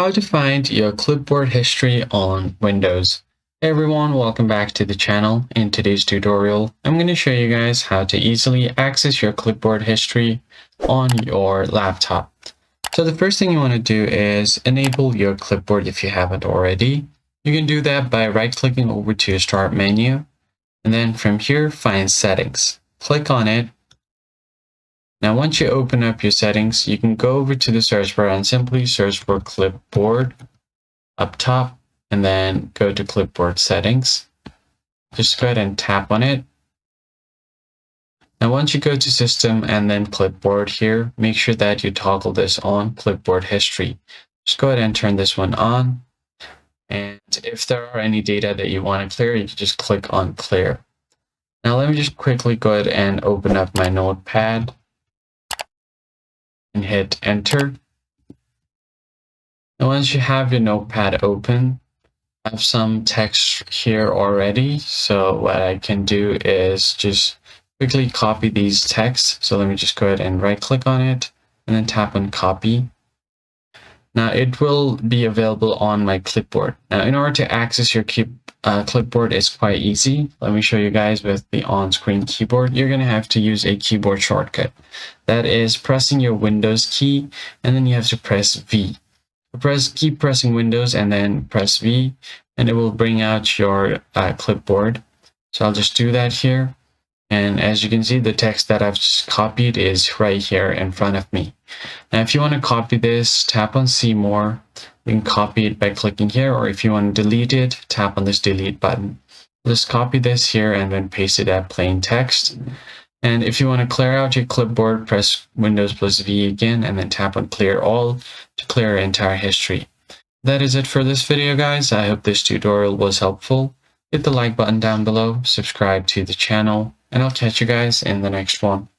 How to find your clipboard history on Windows. Hey everyone, welcome back to the channel. In today's tutorial, I'm going to show you guys how to easily access your clipboard history on your laptop. So the first thing you want to do is enable your clipboard if you haven't already. You can do that by right-clicking over to your Start menu, and then from here, find Settings. Click on it. Now, once you open up your settings, you can go over to the search bar and simply search for Clipboard up top, and then go to Clipboard Settings. Just go ahead and tap on it. Now, once you go to System and then Clipboard here, make sure that you toggle this on Clipboard History. Just go ahead and turn this one on. And if there are any data that you want to clear, you can just click on Clear. Now, let me just quickly go ahead and open up my notepad and hit Enter. And once you have your notepad open, I have some text here already. So what I can do is just quickly copy these texts. So let me just go ahead and right click on it and then tap on copy. Now it will be available on my clipboard. Now in order to access your clipboard is quite easy. Let me show you guys with the on-screen keyboard. You're going to have to use a keyboard shortcut. That is pressing your Windows key, and then you have to press V. Keep pressing Windows and then press V, and it will bring out your clipboard. So I'll just do that here. And as you can see, the text that I've just copied is right here in front of me. Now, if you want to copy this, tap on See More. You can copy it by clicking here, or if you want to delete it, tap on this delete button. Just copy this here and then paste it as plain text. And if you want to clear out your clipboard, press Windows plus V again, and then tap on Clear All to clear your entire history. That is it for this video, guys. I hope this tutorial was helpful. Hit the like button down below, subscribe to the channel, and I'll catch you guys in the next one.